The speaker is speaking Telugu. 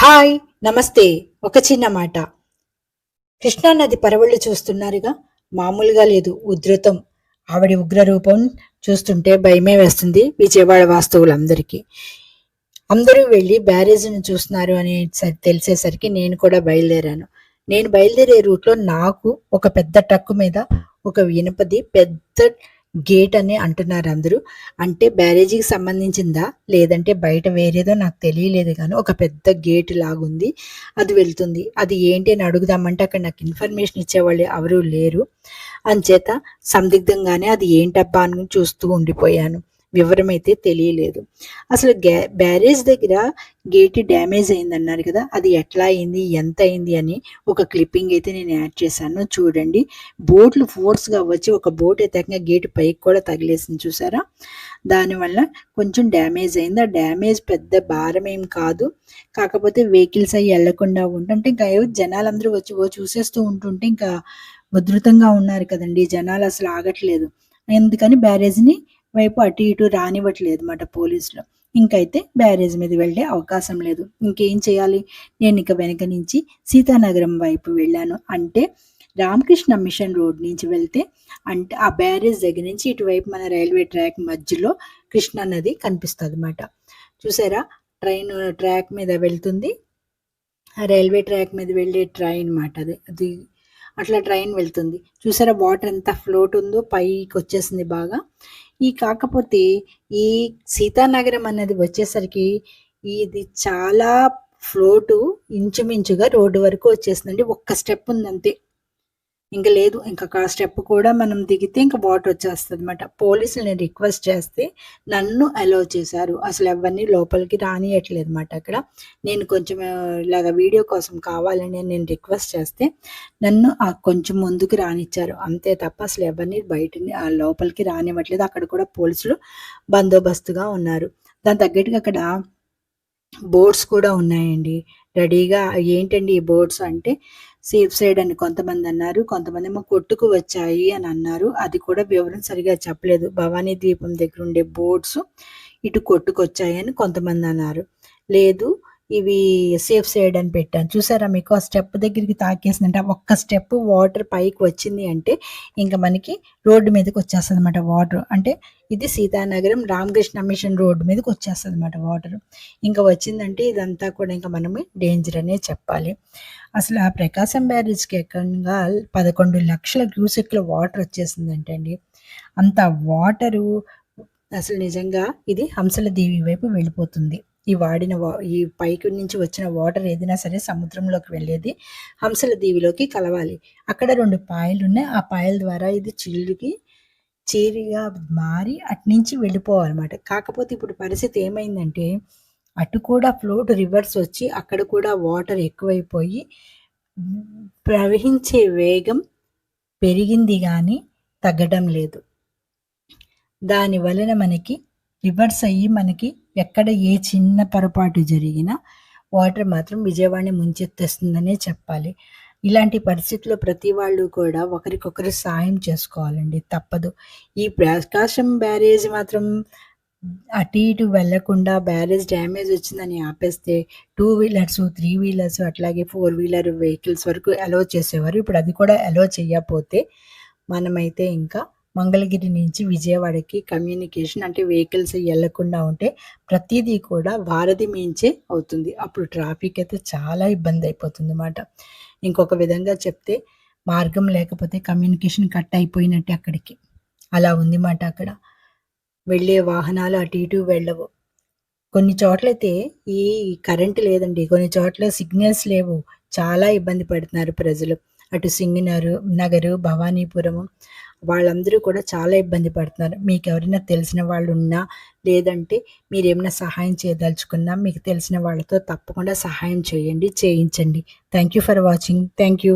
హాయ్! నమస్తే. ఒక చిన్న మాట. కృష్ణా నది పరవళ్ళు చూస్తున్నారుగా? మామూలుగా లేదు ఉధృతం. ఆవిడ ఉగ్రరూపం చూస్తుంటే భయమే వేస్తుంది విజయవాడ వాస్తవులందరికీ. అందరూ వెళ్లి బ్యారేజ్‌ని చూస్తున్నారు అని తెలిసేసరికి నేను కూడా బయలుదేరాను. నేను బయలుదేరే రూట్‌లో నాకు ఒక పెద్ద ట్రక్కు మీద ఒక ఇనపది పెద్ద గేట్ అని అంటున్నారు అందరూ. అంటే బ్యారేజీకి సంబంధించిందా? లేదంటే బయట వేరేదో నాకు తెలియలేదు గానీ ఒక పెద్ద గేట్ లాగుంది. అది వెళ్తుంది. అది ఏంటి అని అడుగుదామంటే అక్కడ నాకు ఇన్ఫర్మేషన్ ఇచ్చేవాళ్ళు ఎవరూ లేరు. అంచేత సందిగ్ధంగానే అది ఏంటబ్బా అని చూస్తూ ఉండిపోయాను. వివరమైతే తెలియలేదు. అసలు బ్యారేజ్ దగ్గర గేట్ డ్యామేజ్ అయిందన్నారు కదా! అది ఎట్లా అయింది? ఎంత అయింది? అని ఒక క్లిప్పింగ్ అయితే నేను యాడ్ చేశాను చూడండి. బోట్లు ఫోర్స్‌గా వచ్చి ఒక బోట్ అయితే ఏకంగా గేట్ పైకి కూడా తగిలేసింది చూసారా? దానివల్ల కొంచెం డ్యామేజ్ అయింది. ఆ డ్యామేజ్ పెద్ద భారమేం కాదు. కాకపోతే వెహికల్స్ అయి ఎళ్ళకుండా ఉంటుంటే ఇంకా జనాలందరూ వచ్చి చూసేస్తూ ఉంటుంటే ఇంకా ఉధృతంగా ఉన్నారు కదండీ! జనాలు అసలు ఆగట్లేదు. అందుకని బ్యారేజ్‌ని వైపు అటు ఇటు రానివ్వట్లేదు మాట పోలీసులు. ఇంకైతే బ్యారేజ్ మీద వెళ్ళే అవకాశం లేదు. ఇంకేం చేయాలి? నేనిక వెనక నుంచి సీతానగరం వైపు వెళ్ళాను. అంటే రామకృష్ణ మిషన్ రోడ్ నుంచి వెళ్తే అంటే ఆ బ్యారేజ్ దగ్గర నుంచి ఇటువైపు మన రైల్వే ట్రాక్ మధ్యలో కృష్ణా నది కనిపిస్తదన్నమాట. చూసారా? ట్రైన్ ట్రాక్ మీద వెళ్తుంది. ఆ రైల్వే ట్రాక్ మీద వెళ్ళే ట్రైన్ మాట అది. అది అట్లా ట్రైన్ వెళ్తుంది. చూసారా వాటర్ ఎంత ఫ్లోట్ ఉందో పైకొచ్చేసింది బాగా. కాకపోతే ఈ సీతానగరం అన్నది వచ్చేసరికి ఇది చాలా ఫ్లోటు ఇంచుమించుగా రోడ్డు వరకు వచ్చేసిందండి. ఒక్క స్టెప్ ఉందంతే. ఇంక లేదు. ఇంక ఆ స్టెప్ కూడా మనం దిగితే ఇంక వాటర్ వచ్చేస్తదనమాట. పోలీసులని రిక్వెస్ట్ చేస్తే నన్ను అలౌ చేశారు. అసలు ఎవరిని లోపలికి రానియట్లేదనమాట అక్కడ. నేను కొంచెం ఇలాగ వీడియో కోసం కావాలని నేను రిక్వెస్ట్ చేస్తే నన్ను కొంచెం ముందుకు రానిచ్చారు. అంతే తప్ప అసలు ఎవరిని బయటని లోపలికి రానివ్వట్లేదు. అక్కడ కూడా పోలీసులు బందోబస్తుగా ఉన్నారు. దానికి తగ్గట్టుగా అక్కడ బోట్స్ కూడా ఉన్నాయండి. రెడీగా ఏంటండి ఈ బోట్స్ అంటే సేఫ్ సైడ్ అని కొంతమంది అన్నారు. కొంతమందేమో కొట్టుకు వచ్చాయి అని అన్నారు. అది కూడా వివరం సరిగ్గా చెప్పలేదు. భవానీ ద్వీపం దగ్గర ఉండే బోట్స్ ఇటు కొట్టుకొచ్చాయని కొంతమంది అన్నారు. లేదు ఇవి సేఫ్ సైడ్ అని పెట్టాను. చూసారా మీకు ఆ స్టెప్ దగ్గరికి తాకేసిందంటే ఒక్క స్టెప్ వాటర్ పైకి వచ్చింది అంటే ఇంక మనకి రోడ్డు మీదకి వచ్చేస్తదనమాట వాటర్. అంటే ఇది సీతానగరం రామకృష్ణ మిషన్ రోడ్డు మీదకి వచ్చేస్తదనమాట వాటర్. ఇంక వచ్చిందంటే ఇదంతా కూడా ఇంక మనము డేంజర్ అనే చెప్పాలి. అసలు ఆ ప్రకాశం బ్యారేజ్‌కి ఏకంగా 11,00,000 క్యూసెక్‌ల వాటర్ వచ్చేసిందంట అండి. అంత వాటరు అసలు నిజంగా ఇది హంసల దీవి వైపు వెళ్ళిపోతుంది. ఈ పైకి నుంచి వచ్చిన వాటర్ ఏదైనా సరే సముద్రంలోకి వెళ్ళేది హంసల దీవిలోకి కలవాలి. అక్కడ 2 పాయలున్నాయి. ఆ పాయల ద్వారా ఇది చీరిగా మారి అటునుంచి వెళ్ళిపోవాలన్నమాట. కాకపోతే ఇప్పుడు పరిస్థితి ఏమైందంటే అటు కూడా ఫ్లోట్ రివర్స్ వచ్చి అక్కడ కూడా వాటర్ ఎక్కువైపోయి ప్రవహించే వేగం పెరిగింది గానీ తగ్గడం లేదు. దాని వలన మనకి రివర్స్ అయ్యి మనకి ఎక్కడ ఏ చిన్న పొరపాటు జరిగినా వాటర్ మాత్రం విజయవాడని ముంచెత్తేస్తుందనే చెప్పాలి. ఇలాంటి పరిస్థితుల్లో ప్రతి వాళ్ళు కూడా ఒకరికొకరు సాయం చేసుకోవాలండి. తప్పదు. ఈ ప్రకాశం బ్యారేజ్ మాత్రం అటు ఇటు వెళ్ళకుండా బ్యారేజ్ డ్యామేజ్ వచ్చిందని ఆపేస్తే 2 వీలర్స్, 3 వీలర్స్ అట్లాగే 4 వీలర్ వెహికల్స్ వరకు అలౌ చేసేవారు. ఇప్పుడు అది కూడా అలౌ చేయకపోతే మనమైతే ఇంకా మంగళగిరి నుంచి విజయవాడకి కమ్యూనికేషన్ అంటే వెహికల్స్ ఎళ్ళకుండా ఉంటే ప్రతీదీ కూడా వారధి మీంచే అవుతుంది. అప్పుడు ట్రాఫిక్ అయితే చాలా ఇబ్బంది అయిపోతుందన్నమాట. ఇంకొక విధంగా చెప్తే మార్గం లేకపోతే కమ్యూనికేషన్ కట్ అయిపోయినట్టే అక్కడికి. అలా ఉంది మాట అక్కడ. వెళ్ళే వాహనాలు అటు ఇటు వెళ్ళవు. కొన్ని చోట్లయితే ఈ కరెంట్ లేదండి. కొన్ని చోట్ల సిగ్నల్స్ లేవు. చాలా ఇబ్బంది పడుతున్నారు ప్రజలు. అటు నగరు, భవానీపురము వాళ్ళందరూ కూడా చాలా ఇబ్బంది పడుతున్నారు. మీకెవరైనా తెలిసిన వాళ్ళున్నా, లేదంటే మీరేమైనా సహాయం చేయదలుచుకున్నా, మీకు తెలిసిన వాళ్ళతో తప్పకుండా సహాయం చేయండి, చేయించండి. Thank you for watching. Thank you.